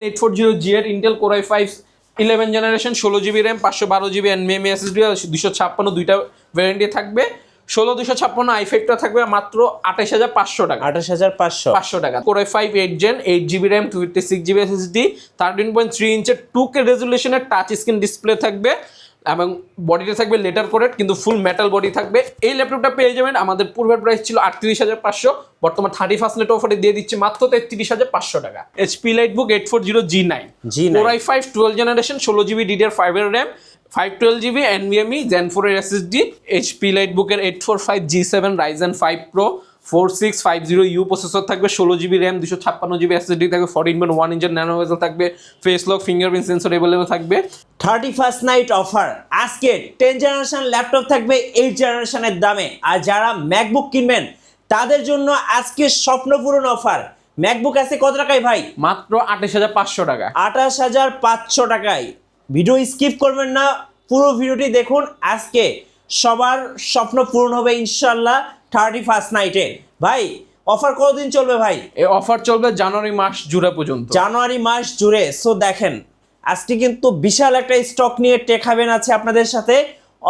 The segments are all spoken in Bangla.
840G এর Intel core i5 11 generation 16GB RAM 512GB NVMe SSD 256 দুইটা ভ্যারিয়েন্টে থাকবে। 16256 i5টা থাকবে মাত্র 28500 টাকা। 28500 টাকা। Core i5 8 gen 8GB RAM 256GB SSD 13.3 ইঞ্চের 2K রেজোলিউশনের টাচ স্ক্রিন ডিসপ্লে থাকবে এবং বডিতে থাকবে লেটার কোরেড কিন্তু ফুল মেটাল বডি থাকবে। এই ল্যাপটপটা পেয়ে যাবেন, আমাদের পূর্বের প্রাইস ছিল 38500, বর্তমানে 31st নেট অফারে দিয়ে দিচ্ছে মাত্র 33500 টাকা। HP লাইটবুক 840G9 core i5 12 generation 16GB DDR5 এর র্যাম 512GB NVMe Zen 4 এর SSD। HP লাইটবুকের 845G7 Ryzen 5 Pro 4650U processor থাকবে, 16GB র্যাম 256GB SSD থাকবে, 14.1 ইঞ্চের ন্যানো বেজেল থাকবে, face lock fingerprint sensor available থাকবে। 31st নাইট অফার আজকে 10 জেনারেশন ল্যাপটপ থাকবে 8 জেনারেশনের দামে। আর যারা ম্যাকবুক কিনবেন তাদের জন্য আজকে স্বপ্নপূরণ অফার। ম্যাকবুক আছে কত টাকায় ভাই? মাত্র 28500 টাকা। 28500 টাকায়। ভিডিও স্কিপ করবেন না, পুরো ভিডিওটি দেখুন। আজকে সবার স্বপ্ন পূরণ হবে ইনশাআল্লাহ 31st নাইটে। ভাই অফার কতদিন চলবে ভাই? এই অফার চলবে জানুয়ারি মাস জুড়ে পর্যন্ত। জানুয়ারি মাস জুড়ে। সো দেখেন আজকে কিন্তু বিশাল একটা স্টক নিয়ে টেক হাভেন আছে আপনাদের সাথে।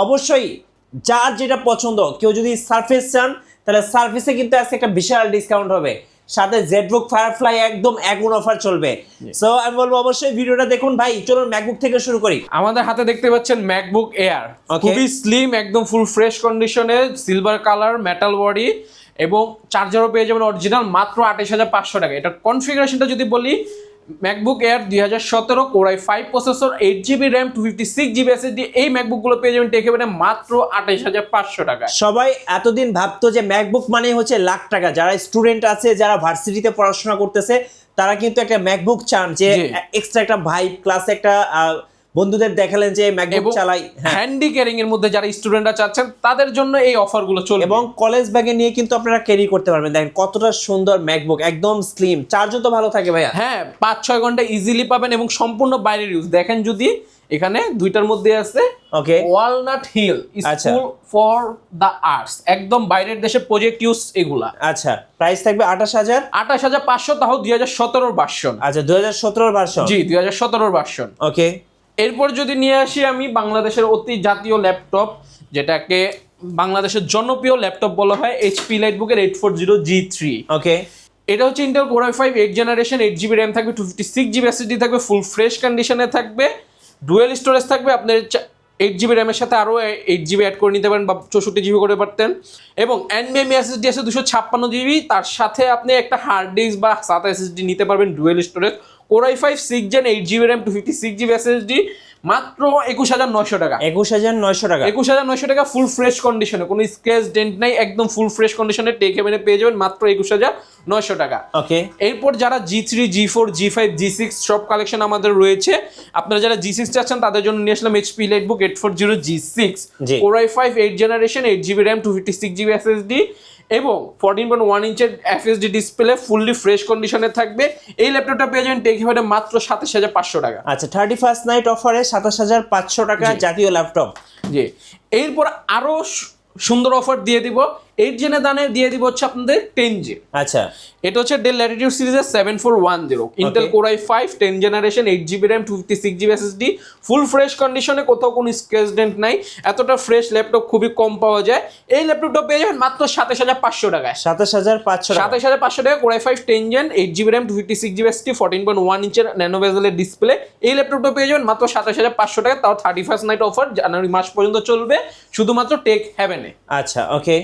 অবশ্যই যার যেটা পছন্দ, কেউ যদি সারফেস চান তাহলে সারফেসে কিন্তু আজকে একটা বিশাল ডিসকাউন্ট হবে, সাথে জেটবুক ফায়ারফ্লাই একদম আগুন অফার চলবে। সো আমি বলবো অবশ্যই ভিডিওটা দেখুন। ভাই চলুন ম্যাকবুক থেকে শুরু করি। আমাদের হাতে দেখতে পাচ্ছেন ম্যাকবুক এয়ার, খুবই স্লিম, একদম ফুল ফ্রেশ কন্ডিশনে, সিলভার কালার, মেটাল বডি এবং চার্জারও পেয়ে যাবেন অরিজিনাল মাত্র 28500 টাকা। এটা কনফিগারেশনটা যদি বলি, MacBook air 2017 core i5 processor 8GB RAM 256GB SSD। এই ম্যাকবুকগুলো পেয়ে যাবেন টেক হেভেনে মাত্র 28500 টাকা। সবাই এতদিন ভাবতো যে ম্যাকবুক মানে হচ্ছে লাখ টাকা। যারা স্টুডেন্ট আছে, যারা ভার্সিটিতে পড়াশোনা করতেছে, তারা কিন্তু একটা ম্যাকবুক চান যে এক্সট্রা একটা ভাইব, ক্লাসে একটা বন্ধুদের দেখালেন যে ম্যাকবুক চালাই। হ্যান্ডি ক্যারিং এর মধ্যে যারা স্টুডেন্টরা চাচ্ছেন তাদের জন্য এই অফারগুলো চলবে এবং কলেজ ব্যাগে নিয়ে কিন্তু আপনারা ক্যারি করতে পারবেন। দেখেন কতটা সুন্দর ম্যাকবুক, একদম স্লিম, চার্জও তো ভালো থাকে ভাইয়া। হ্যাঁ, 5-6 ঘন্টা ইজিলি পাবেন এবং সম্পূর্ণ বাইরের ইউজ। দেখেন যদি এখানে দুইটার মধ্যে আছে okay Walnut Hill School for the Arts, একদম বাইরের দেশে প্রজেক্ট ইউজ এগুলা। আচ্ছা, প্রাইস থাকবে 28500, তাও 2017 ভার্সন। আচ্ছা 2017 ভার্সন। জি 2017 ভার্সন। ওকে, এরপর যদি নিয়ে আসি আমি বাংলাদেশের অতি জাতীয় ল্যাপটপ, যেটাকে বাংলাদেশের জনপ্রিয় ল্যাপটপ বলা হয়, এইচপি লাইটবুকের 840G3। ওকে, এটা হচ্ছে Intel core i5 8 generation, 8GB RAM থাকবে, 256GB SSD থাকবে, ফুল ফ্রেশ কন্ডিশনে থাকবে, ডুয়েল স্টোরেজ থাকবে। আপনার 8GB র্যামের সাথে আরও 8GB অ্যাড করে নিতে পারেন বা 64GB করে পারতেন। এবং NVMe SSD আছে 256GB, তার সাথে আপনি একটা হার্ড ডিস্ক বা SATA SSD নিতে পারবেন, dual storage. Core i5 6 gen 8GB RAM 256GB SSD মাত্র 21900 টাকা। 21900 টাকা। 21900 টাকা ফুল ফ্রেশ কন্ডিশনে, কোনো স্ক্র্যাচ ডেন্ট নাই, একদম ফুল ফ্রেশ কন্ডিশনে টেক হেভেনে পেয়ে যাবেন মাত্র 21900 টাকা। ওকে, এরপর যারা G3 G4 G5 G6 সব কালেকশন আমাদের রয়েছে, আপনারা যারা G6 চাচ্ছেন তাদের জন্য নিয়ে আসলাম HP লাইটবুক 840G6 core i5 8 generation 8GB RAM 256GB SSD এবং 14.1 ইঞ্চের FHD ডিসপ্লে, ফুললি ফ্রেশ কন্ডিশনে থাকবে। এই ল্যাপটপটা পেয়ে যাবেন টেক হেভেনে মাত্র 27500 টাকা। আচ্ছা 31st নাইট অফারে 27500 টাকা জাতীয় ল্যাপটপ। জি, এরপর আরো সুন্দর অফার দিয়ে দিব। 8 জেনের দানে দিয়ে দিব হচ্ছে আপনাদের 10G। আচ্ছা, এটা হচ্ছে ডেল ল্যাটিটিউড সিরিজের 7410 Intel core i5 10 generation 8GB RAM 256GB SSD, full fresh কন্ডিশনে, কোথাও কোনো স্ক্র্যাচ ডেন্ট নাই। এতটা ফ্রেশ ল্যাপটপ খুবই কম পাওয়া যায়। এই ল্যাপটপটা পেয়ে যাবেন মাত্র 27500 টাকায়। 27500 টাকা। 27500 টাকা core i5 10 gen 8GB RAM 256GB SSD 14.1 ইঞ্চের ন্যানো বেজেলের ডিসপ্লে। এই ল্যাপটপটা পেয়ে যাবেন মাত্র 27500 টাকা, তাও 31st নাইট অফার জানুয়ারি মাস পর্যন্ত চলবে শুধুমাত্র টেক হেভেনে। আচ্ছা ওকে,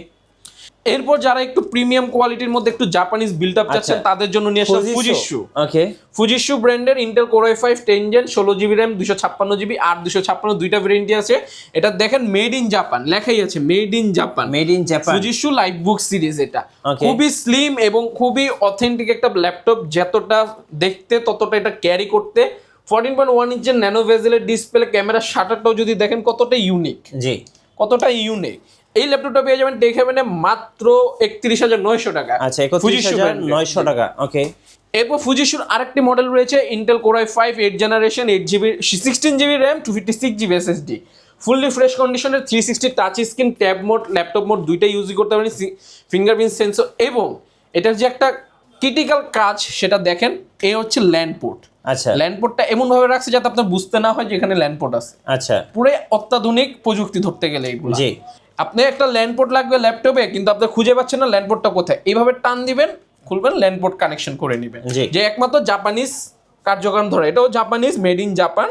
এরপর যারা একটু প্রিমিয়াম কোয়ালিটির মধ্যে একটু জাপানিজ বিল্ড আপ চাচ্ছেন তাদের জন্য নিয়ে আসলাম ফুজিশু। ওকে, ফুজিশু ব্র্যান্ডের Intel core i5 10 gen 16GB RAM 256GB আর 256 দুইটা ভেরিয়েন্টই আছে। এটা দেখেন মেড ইন জাপান লেখাই আছে, made in Japan, made in Japan Fujitsu LifeBook series. এটা খুবই স্লিম এবং খুবই অথেন্টিক একটা ল্যাপটপ, যতটা দেখতে ততটা এটা ক্যারি করতে। 14.1 ইঞ্চের ন্যানো বেজেলের ডিসপ্লে, ক্যামেরা শাটারটাও যদি দেখেন কতটা ইউনিক, জি কতটা ইউনিক। এই ল্যাপটপটা পেয়ে যাবেন টেক হেভেনে মাত্র 31900 টাকা। আচ্ছা 31900 টাকা। ওকে, এরপর ফুজিশুর আরেকটি মডেল রয়েছে Intel core i5 8 generation 8GB 16GB RAM 256GB SSD, fully fresh কন্ডিশনের 360 touch screen, tab mode, laptop mode দুইটাই ইউজ করতে পারেন, ফিঙ্গারপ্রিন্ট সেন্সর। এবং এটার যে একটা ক্রিটিক্যাল কাজ সেটা দেখেন, এ হচ্ছে ল্যান্ড পোর্ট। আচ্ছা ল্যান্ড পোর্টটা এমন ভাবে রাখছে যাতে আপনার বুঝতে না হয় যে এখানে ল্যান্ড পোর্ট আছে। আচ্ছা পুরো অত্যাধুনিক প্রযুক্তি ধরতে গেলে এইগুলো। জি আপনি একটা ল্যান্ড পোর্ট লাগবে ল্যাপটপে, কিন্তু আপনি খুঁজে পাচ্ছেন না ল্যান্ড পোর্টটা কোথায়, এইভাবে টান দিবেন, খুলবেন, ল্যান্ড পোর্ট কানেকশন করে নেবেন। জি। যে একমাত্র জাপানিজ কার্যক্রম ধরে, এটাও জাপানিজ, মেড ইন জাপান।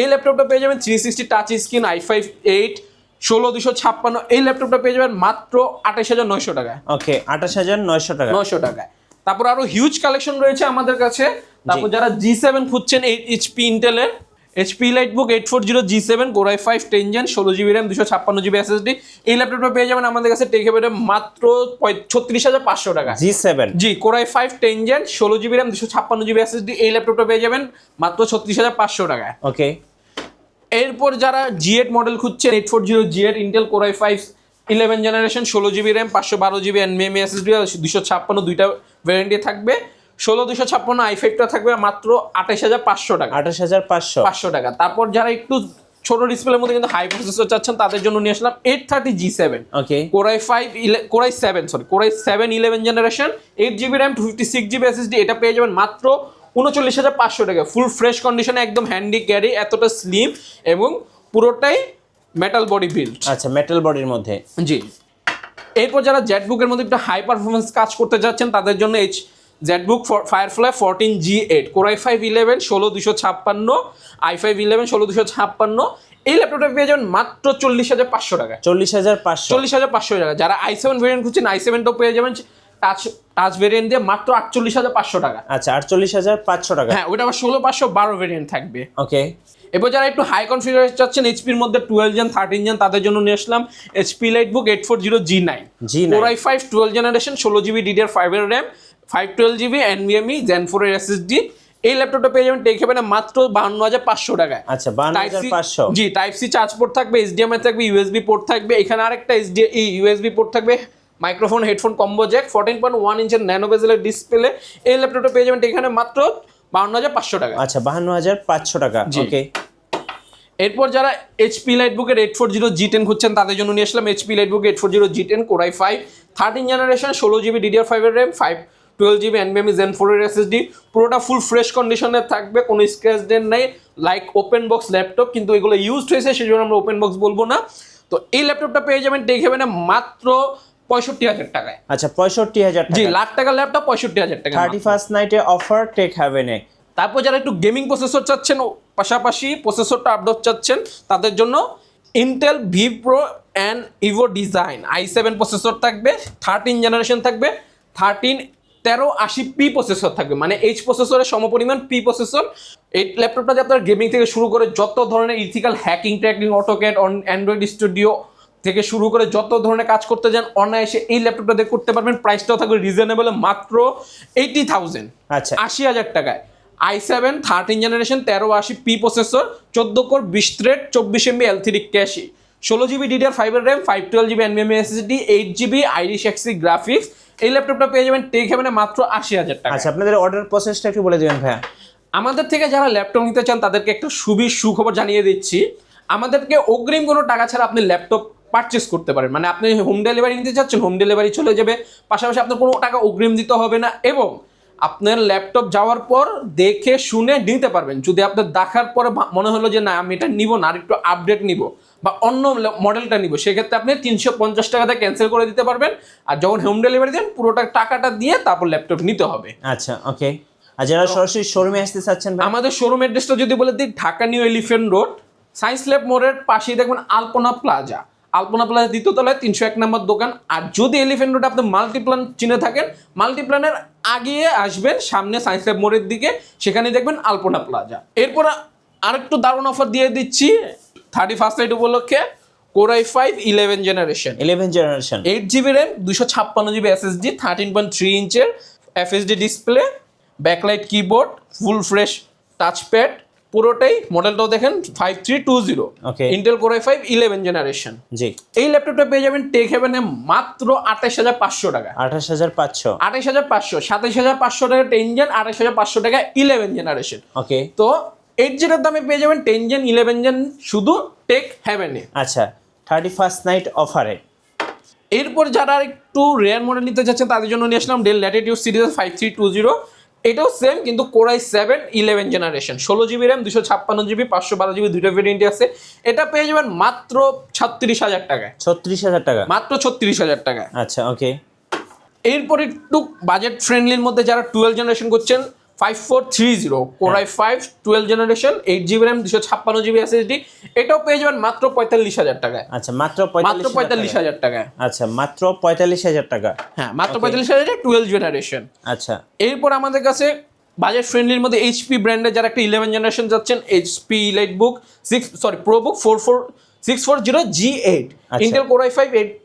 এই ল্যাপটপটা পেয়ে যাবেন 360 টাচ স্ক্রিন i5 8 16256। এই ল্যাপটপটা পেয়ে যাবেন মাত্র 28900 টাকায়। ওকে 28900 টাকা 900 টাকায়। তারপর আরো হিউজ কালেকশন রয়েছে আমাদের কাছে। তারপর যারা G7 খুঁজছেন, এইচপি ইন্টেলের HP লাইটবুক 840 G7 Core i5 10 Gen 16GB RAM 256GB SSD, এই ল্যাপটপটা পেয়ে যাবেন আমাদের কাছে টেক হেভেনে মাত্র 36500 টাকা। G7 জি, Core i5 10 Gen 16GB RAM 256GB SSD, এই ল্যাপটপটা পেয়ে যাবেন মাত্র 36500 টাকায়। ওকে এরপর যারা G8 মডেল খুঁজছেন, 840 G8 Intel Core i5 11 generation 16GB RAM 512GB NVMe SSD 256 দুইটা ভ্যারিয়েন্টে থাকবে। 16256 i5টা থাকবে মাত্র 28500 টাকা। 28500 টাকা। তারপর যারা একটু ছোট ডিসপ্লের মধ্যে কিন্তু হাই প্রসেসর চাচ্ছেন তাদের জন্য নিয়ে আসলাম 830 G7 ওকে Core i7 11 generation 8GB RAM 256GB SSD, এটা পেয়ে যাবেন মাত্র 39500 টাকা। ফুল ফ্রেশ কন্ডিশনে, একদম হ্যান্ডি ক্যারি, এতটা স্লিম এবং পুরোটাই মেটাল বডি বিল্ড। আচ্ছা মেটাল বডির মধ্যে। জি। এরপর যারা জেটবুকের মধ্যে একটু হাই পারফরমেন্স কাজ করতে যাচ্ছেন তাদের জন্য Jetbook firefly 14 G8 Core i5 11 16256 i5 11 16256, এই ল্যাপটপটা পেয়ে যাবেন মাত্র 40500 টাকা। 40500 টাকা। যারা i7 ভেরিয়েন্ট খুঁজছেন, i7টাও পেয়ে যাবেন টাচ ভেরিয়েন্ট দিয়ে মাত্র 48500 টাকা। আচ্ছা 48500 টাকা। হ্যাঁ, ওটা আবার 16512 ভেরিয়েন্ট থাকবে। ওকে এবার যারা একটু হাই কনফিগারেশন চাচ্ছেন এইচপির মধ্যে 12 জেন 13 জেন, তাদের জন্য নিয়ে আসলাম HP লাইটবুক 840 G9 Core i5 12 generation 16GB DDR5 এর RAM 512GB NVMe Gen 4 এর SSD, এই ল্যাপটপটা পেয়ে যাবেন টেক হেভেনে মাত্র 52500 টাকায়। আচ্ছা 52500। জি, টাইপ সি চার্জ পোর্ট থাকবে, HDMI থাকবে, USB পোর্ট থাকবে, এখানে আরেকটা USB পোর্ট থাকবে, মাইক্রোফোন হেডফোন কম্বো জ্যাক, 14.1 ইঞ্চের ন্যানো বেজেলের ডিসপ্লে, এই ল্যাপটপটা পেয়ে যাবেন এখানে মাত্র 52500 টাকা। আচ্ছা 52500 টাকা। ওকে এরপর যারা HP লাইটবুকের 840 G10 খুঁজছেন তাদের জন্য নিয়ে আসলাম HP লাইটবুক 840 G10 Core i5 13 generation 16GB DDR5 এর RAM 512GB NVMe Gen 4 এর SSD, পুরোটা ফুল ফ্রেশ কন্ডিশনে থাকবে, কোনো স্ক্র্যাচ ডেন্ট নাই, লাইক ওপেন বক্স ল্যাপটপ, কিন্তু এগুলো ইউজড হয়েছে সেজন্য আমরা ওপেন বক্স বলবো না। তো এই ল্যাপটপটা পেয়ে যাবেন টেক হেভেনে মাত্র 65000 টাকায়। আচ্ছা 65000 টাকা। জি, লাখ টাকার ল্যাপটপ 65000 টাকা 31st নাইটে অফার টেক হেভেনে। তারপর যারা একটু গেমিং প্রসেসর চাচ্ছেন, পাশাপাশি প্রসেসরটা আপডেট চাচ্ছেন, তাদের জন্য Intel vPro and Evo design i7 processor থাকবে, 13 জেনারেশন থাকবে, 1380p প্রসেসর থাকবে, মানে এইচ প্রসেসরের সমপরিমাণ পি প্রসেসর। এই ল্যাপটপটাতে আপনার গেমিং থেকে শুরু করে যত ধরনের ethical hacking tracking AutoCAD Android studio থেকে শুরু করে যত ধরনের কাজ করতে যান অনায়াসে এই ল্যাপটপটা দিয়ে করতে পারবেন। প্রাইসটাও থাকবে রিজনেবল, মাত্র 80000। আচ্ছা 80000 টাকায় i7 13 generation 1380p processor, 14 core 20 thread 24MB L3 ক্যাশে, 16GB DDR5 এর RAM 512GB NVMe SSD 8GB Irish Xe graphics, এই ল্যাপটপটা পেয়ে যাবেন টেক হেভেনে মাত্র 80000 টাকা। আচ্ছা আপনাদের অর্ডার প্রসেসটা একটু বলে দিবেন ভাইয়া। আমাদের থেকে যারা ল্যাপটপ নিতে চান তাদেরকে একটা সুখবর জানিয়ে দিচ্ছি, আমাদেরকে অগ্রিম কোনো টাকা ছাড়া আপনি ল্যাপটপ পারচেস করতে পারেন, মানে আপনি হোম ডেলিভারি নিতে চাচ্ছেন, হোম ডেলিভারি চলে যাবে, পাশাপাশি আপনার কোনো টাকা অগ্রিম দিতে হবে না, এবং আপনার ল্যাপটপ যাওয়ার পর দেখে শুনে নিতে পারবেন। যদি আপনার দেখার পরে মনে হলো যে না আমি এটা নিব না, আর একটু আপডেট নিব বা অন্য মডেলটা নিব, সেক্ষেত্রে আপনি 350 টাকাতে ক্যান্সেল করে দিতে পারবেন। আর যখন হোম ডেলিভারি দেন পুরোটা টাকাটা দিয়ে তারপর ল্যাপটপ নিতে হবে। আচ্ছা ওকে। আর যারা সরাসরি শোরুমে আসতে চাচ্ছেন, আমাদের শোরুম অ্যাড্রেসটা যদি বলে দিই, Dhaka new elephant road science lab মোড়ের পাশেই দেখবেন আলপনা প্লাজা, আলপনা প্লাজা দ্বিতীয় তলায় 301 নম্বর দোকান। আর যদি এলিফ্যান্ট রোডে আপনি মাল্টিপ্লান চিনে থাকেন, মাল্টিপ্লানের আগিয়ে আসবেন সামনে সায়েন্স ল্যাব মোড়ের দিকে, সেখানে দেখবেন আলপনা প্লাজা। এরপর আরেকটু দারুণ অফার দিয়ে দিচ্ছি 31st নাইট উপলক্ষে, Core i5 11 generation 8GB RAM 256GB SSD 13.3 ইঞ্চের FHD display, backlight keyboard, full fresh touchpad, পুরোটাই মডেলটাও দেখেন 5320 ইন্টেল Core i5 11 জেনারেশন। জি, এই ল্যাপটপটা পেয়ে যাবেন টেক হেভেনে মাত্র 28500 টাকা। 28500 27500 টাকা 10 জেন, 28500 টাকা 11 জেনারেশন। ওকে, তো 8GB এর দামে পেয়ে যাবেন 10 জেন 11 জেন শুধু টেক হেভেনে। আচ্ছা 31st নাইট অফারে। এরপর যারা একটু রেয়ার মডেল নিতে চাচ্ছেন তাদের জন্য নিয়ে আসলাম ডেল ল্যাটিটিউড সিরিজ 5320 এটাও সেম, কিন্তু core i 7 11 generation, 16 GB RAM, 256 GB, 512 GB, দুইটা ভেরিয়েন্টই আছে। এটা পেয়ে যাবেন মাত্র 36,000 টাকায়। 36,000 টাকা, মাত্র 36,000 টাকায়। আচ্ছা ওকে। এরপর একটু বাজেট ফ্রেন্ডলির মধ্যে যারা 12 জেনারেশন করছেন, 5430 core i 5 12 generation, 8 GB RAM, 256 GB SSD, এটাও পেয়ে যাবেন মাত্র 45,000 টাকায়। আচ্ছা মাত্র মাত্র 45,000 টাকায়। আচ্ছা মাত্র 45,000 টাকা, হ্যাঁ মাত্র 45,000 12 জেনারেশন। আচ্ছা এরপর আমাদের কাছে বাজেট ফ্রেন্ডলির মধ্যে এইচপি ব্র্যান্ডের যারা একটা 11 জেনারেশন যাচ্ছেন, এইচপি ইলাইটবুক প্রোবুক 640 G8, আচ্ছা। Intel core i5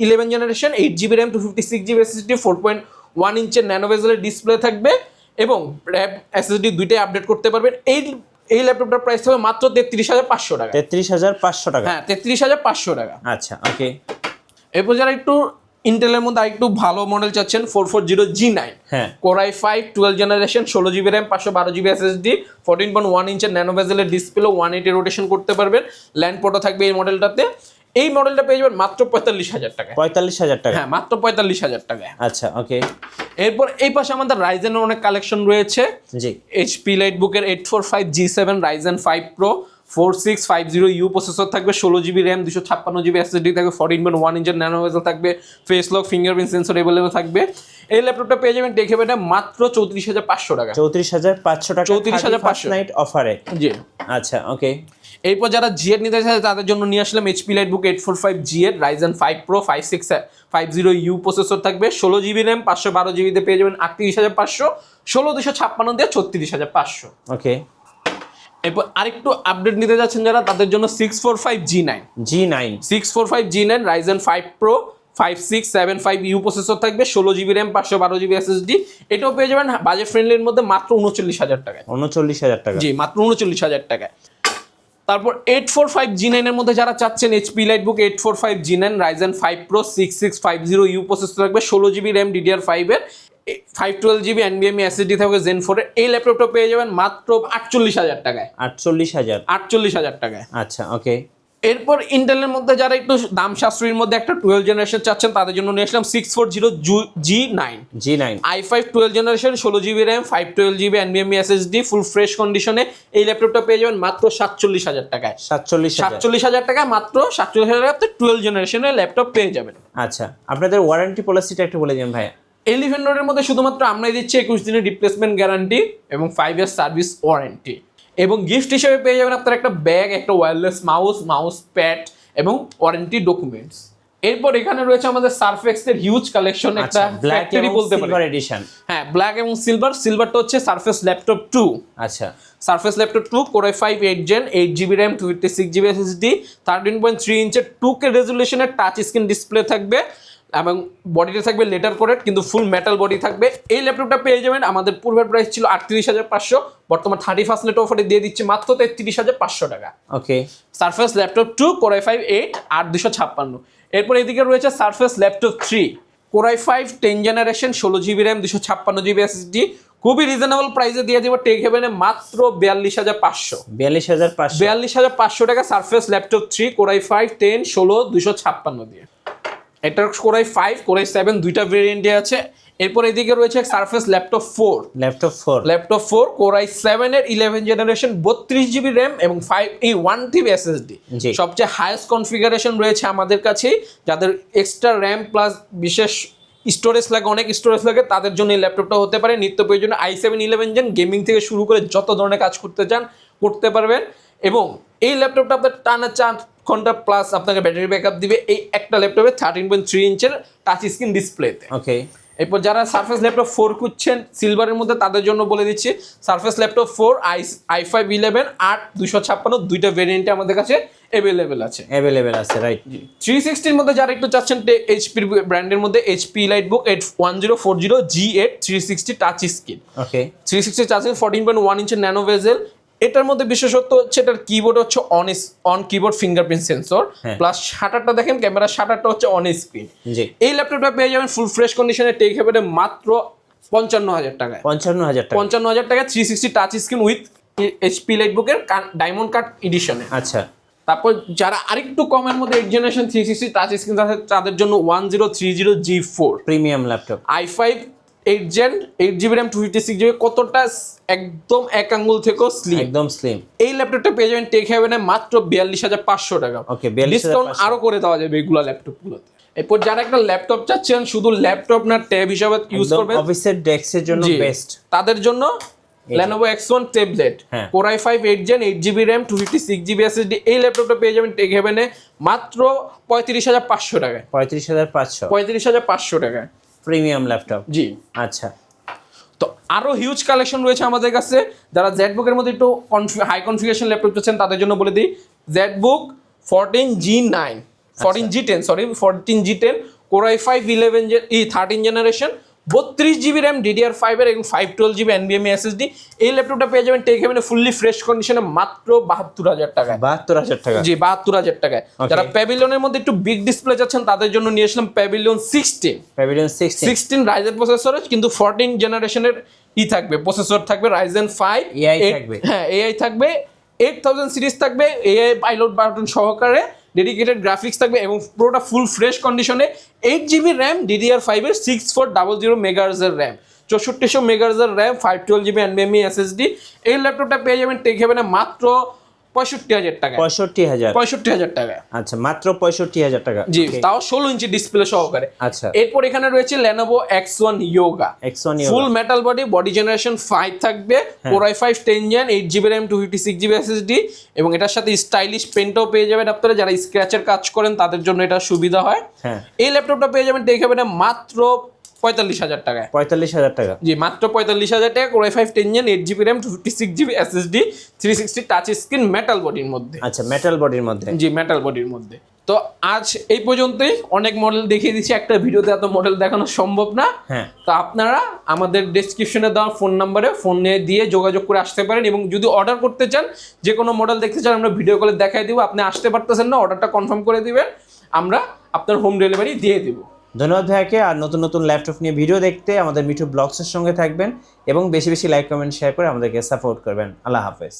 11 generation, 8 GB RAM, 256 GB SSD, 4.1 ইঞ্চের ন্যানো বেজেলের ডিসপ্লে থাকবে এবং র্যাম SSD দুইটাই আপডেট করতে পারবেন। এই ল্যাপটপটার প্রাইস হবে মাত্র 33,500 টাকা। 33,500 টাকা, হ্যাঁ 33,500 টাকা। আচ্ছা ওকে। এরপর যারা একটু ইন্টেলের মধ্যে আরেকটু ভালো মডেল চাচ্ছেন, 440 G9, হ্যাঁ core i5 12 generation, 16 GB RAM, 512 GB SSD, 14.1 ইঞ্চের ন্যানো বেজেলের ডিসপ্লে, 180 রোটেশন করতে পারবেন, ল্যান্ড পোর্টও থাকবে এই মডেলটাতে। এই মডেলটা পেয়ে যাবেন মাত্র 45,000 টাকায়। 45,000 টাকা, হ্যাঁ মাত্র 45,000 টাকায়। আচ্ছা ওকে। এরপর এই পাশে আমাদের রাইজেনের অনেক কালেকশন রয়েছে। জি এইচপি লাইটবুকের 845 G7 Ryzen 5 Pro 4650U processor থাকবে, 16 GB র্যাম, 256 GB SSD থাকবে, 14.1 ইঞ্চের ন্যানো বেজেল থাকবে, face lock fingerprint sensor available থাকবে। এই ল্যাপটপটা পেয়ে যাবেন দেখে বেটা মাত্র 34,500 টাকা। 34,500 টাকা, 34,500 নাইট অফারে, জি। আচ্ছা ওকে। এরপর যারা জিএড নিতে চায় তাদের জন্য নিয়ে আসলাম HP EliteBook 845 G eight Ryzen 5 Pro 5650U processor থাকবে, 16 GB র্যাম, 512 GB তে পেয়ে যাবেন 38,500, 16,256 দিয়ে 36,500। ওকে। এরপর আরেকটু আপডেট নিতে যাচ্ছেন যারা, তাদের জন্য 645 G9 Ryzen 5 Pro 5675U processor থাকবে, 16 GB র্যাম, 512 GB SSD, এটাও পেয়ে যাবেন বাজেট ফ্রেন্ডলির মধ্যে মাত্র 39,000 টাকায়। 39,000 টাকা, জি মাত্র 39,000 টাকায়। তারপর 845 G9 এর মধ্যে যারা চাচ্ছেন, HP EliteBook 845 G9 Ryzen 5 Pro 6650U processor থাকবে, 16 GB র্যাম DDR5 এর, 512 GB NVMe SSD থাকবে Zen 4 এর। এই ল্যাপটপটা পেয়ে যাবেন মাত্র 48,000 টাকায়। 48,000 টাকায়। আচ্ছা ওকে। এরপর ইন্টেলের মধ্যে যারা একটু দাম সাশ্রয়ীর মধ্যে একটা 12 জেনারেশন চাচ্ছেন, তাদের জন্য নিয়ে আসলাম 640 G9 i5 12 generation, 16 GB RAM, 512 GB NVMe SSD, full fresh কন্ডিশনে। এই ল্যাপটপটা পেয়ে যাবেন মাত্র 47,000 টাকায়। 47,000 টাকায় মাত্র 47,000 টাকায় 12 জেনারেশনের ল্যাপটপ পেয়ে যাবেন। আচ্ছা আপনাদের ওয়ারেন্টি পলিসিটা একটু বলে দিন ভাইয়া। এলিফ্যান্ট রোডের মধ্যে শুধুমাত্র আমরাই দিচ্ছি 21 দিনের রিপ্লেসমেন্ট গ্যারান্টি এবং 5 ইয়ার সার্ভিস ওয়ারেন্টি, এবং গিফট হিসেবে পেয়ে যাবেন আপনার একটা ব্যাগ, একটা ওয়্যারলেস মাউস প্যাড এবং ওয়ারেন্টি ডকুমেন্টস। এরপর এখানে রয়েছে আমাদের সারফেক্সের হিউজ কালেকশন, একটা ফ্যাক্টরি বলতে পারি। এডিশন, হ্যাঁ ব্ল্যাক এবং সিলভারটা হচ্ছে সারফেস ল্যাপটপ 2। আচ্ছা Surface laptop 2 core i5 8 Gen, 8 GB RAM, 256 GB SSD, 13.3 ইঞ্চের 2K রেজুলেশনের টাচ স্ক্রিন ডিসপ্লে থাকবে এবং বডিতে থাকবে লেটার কোডেড কিন্তু ফুল মেটাল বডি থাকবে। এই ল্যাপটপটা পেয়ে যাবেন, আমাদের পূর্বের প্রাইস ছিল 38,500, বর্তমান 31st নেট অফারে দিয়ে দিচ্ছি মাত্র 33,500 টাকা। Okay. Surface laptop 2 core i5 8 8256। এরপর এদিকে রয়েছে Surface laptop 3 core i5 10 generation, 16 GB RAM, 256 GB SSD, খুবই রিজনেবল প্রাইসে দিয়ে দেবো টেক হেভেনে মাত্র 42,500। 42,500 টাকা সারফেস ল্যাপটপ 3 কোর i5 10 16 256 দিয়ে। এটার কোর i5 কোর i7 দুইটা ভেরিয়েন্টে আছে। এরপর এদিকে রয়েছে সারফেস ল্যাপটপ 4 কোর i7 এর 11 জেনারেশন, 32 GB র্যাম এবং 1 TB SSD, সবচেয়ে হাইয়েস্ট কনফিগারেশন রয়েছে আমাদের কাছে। যাদের এক্সট্রা র্যাম প্লাস বিশেষ স্টোরেজ লাগে, অনেক স্টোরেজ লাগে, তাদের জন্য এই ল্যাপটপটা হতে পারে নিত্য প্রয়োজনীয়। i7 11 জেন গেমিং থেকে শুরু করে যত ধরনের কাজ করতে চান করতে পারবেন, এবং এই ল্যাপটপটা আপনার টানা 4 ঘন্টা প্লাস আপনাকে ব্যাটারি ব্যাকআপ দিবে এই একটা ল্যাপটপে 13.3 ইঞ্চের টাচ স্ক্রিন ডিসপ্লেতে। ওকে। এরপর যারা সারফেস ল্যাপটপ 4 খুঁজছেন সিলভারের মধ্যে, তাদের জন্য বলে দিচ্ছি সারফেস ল্যাপটপ 4 i5 11 8 256 দুইটা ভেরিয়েন্টে আমাদের কাছে অ্যাভেলেবেল আছে, রাইট। 360 এর মধ্যে যারা একটু চাচ্ছেন এইচপি ব্র্যান্ডের মধ্যে, HP EliteBook 1040 G8 360 touch screen. Okay. 360 touch screen, 14.1 ইঞ্চের ন্যানো বেজেল। এটার মধ্যে বিশেষত্ব হচ্ছে এটার কিবোর্ড হচ্ছে on keyboard fingerprint sensor, plus শাটারটা দেখেন, ক্যামেরা শাটারটা হচ্ছে অন স্ক্রিন। এই ল্যাপটপটা পেয়ে যাবেন ফুল ফ্রেশ কন্ডিশনে টেক হেভেনে মাত্র 55,000 টাকায়। 55,000 টাকা 360 টাচ স্ক্রিন উইথ এইচপি লাইটবুকের ডায়মন্ড কাট এডিশনে। আচ্ছা। তারপর যারা আরেকটু কমের মধ্যে 8 জেনারেশন 360 টাচ স্ক্রিন আছে, তাদের জন্য 1030 G4 premium laptop, i5 8 Gen 8GB RAM 256GB, কতটা একদম এক আঙ্গুল থেকেও স্লিম, একদম স্লিম। এই ল্যাপটপটা পেয়ে যাবেন টেক হেভেনে মাত্র 42,500 টাকা। ওকে, 42,500 ডিসকাউন্ট আরো করে দেওয়া যাবে এইগুলো ল্যাপটপগুলোতে। এরপর যারা একটা ল্যাপটপ চাচ্ছেন শুধু ল্যাপটপ না ট্যাব হিসাবে ইউজ করবেন, অফিসের ডেস্কের জন্য বেস্ট, তাদের জন্য Lenovo X1 ট্যাবলেট হ্যাঁ। Core i5 8 Gen 8GB RAM 256GB SSD, এই ল্যাপটপটা পেয়ে যাবেন টেক হেভেনে মাত্র 35,500 টাকায়। 35,500 35,500 টাকায় প্রিমিয়াম ল্যাপটপ। জি। আচ্ছা, তো আরো হিউজ কালেকশন রয়েছে আমাদের কাছে। যারা জেটবুকের মধ্যে একটু হাই কনফিগারেশন ল্যাপটপ চাচ্ছেন তাদের জন্য বলে দিই, Jetbook 14G9 14G10 14G10 Core i5 11 Gen 13 generation 32GB RAM DDR5 এর এবং 512GB NVMe SSD, এই ল্যাপটপটা পেয়ে যাবেন টেক হেভেনে ফুললি ফ্রেশ কন্ডিশনে মাত্র 72,000 টাকায়। 72,000 টাকা। জি, 72,000 টাকায়। যারা প্যাভিলিয়নের মধ্যে একটু বিগ ডিসপ্লে চাচ্ছেন তাদের জন্য নিয়ে আসলাম প্যাভিলিয়ন 16 রাইজেন প্রসেসর, কিন্তু 14 জেনারেশনের থাকবে, প্রসেসর থাকবে রাইজেন 5, AI থাকবে। হ্যাঁ, AI থাকবে, 8000 সিরিজ থাকবে, AI পাইলট বাটন সহকারে, ডেডিকেটেড গ্রাফিক্স থাকবে এবং পুরোটা ফুল ফ্রেশ কন্ডিশনে। 8GB RAM DDR5 এর 6400 MHz এর RAM, 6400 MHz এর RAM, 512GB NVMe SSD, এই ল্যাপটপটা পেয়ে যাবেন টেক হেভেনে মাত্র 65,000 টাকা। 65,000 টাকা। আচ্ছা, মাত্র 65,000 টাকা। জি, তাও 16 ইঞ্চি ডিসপ্লে সহকারে। আচ্ছা, এরপর এখানে রয়েছে Lenovo X1 Yoga ফুল মেটাল বডি জেনারেশন 5 থাকবে, Core i5 10 Gen 8GB RAM 256GB SSD, এবং এটার সাথে স্টাইলিশ পেনটাও পেয়ে যাবেন আপনারা যারা স্ক্র্যাচের কাজ করেন তাদের জন্য এটা সুবিধা হয়। হ্যাঁ, এই ল্যাপটপটা পেয়ে যাবেন টেক হেভেনে মাত্র 45,000 টাকায়। 45,000 টাকা। জি, মাত্র 45,000 টাকা। Core i5 10 Gen 8GB RAM 256GB SSD 360 touch screen metal বডির মধ্যে। আচ্ছা, মেটাল বডির মধ্যে। জি, মেটাল বডির মধ্যে। তো আজ এই পর্যন্তই, অনেক মডেল দেখিয়ে দিচ্ছি, একটা ভিডিওতে এত মডেল দেখানো সম্ভব না। হ্যাঁ, তো আপনারা আমাদের ডেসক্রিপশনে দেওয়া ফোন নাম্বারে ফোনে দিয়ে যোগাযোগ করে আসতে পারেন, এবং যদি অর্ডার করতে চান, যে কোনো মডেল দেখতে চান, আমরা ভিডিও কলে দেখাই দিব। আপনি আসতে পারতেছেন না, অর্ডারটা কনফার্ম করে দিবেন, আমরা আপনার হোম ডেলিভারি দিয়ে দিব। ধন্যবাদ ভাইয়াকে। আর নতুন নতুন ল্যাপটপ নিয়ে ভিডিও দেখতে আমাদের মিঠু ব্লগসের সঙ্গে থাকবেন এবং বেশি বেশি লাইক, কমেন্ট, শেয়ার করে আমাদেরকে সাপোর্ট করবেন। আল্লাহ হাফেজ।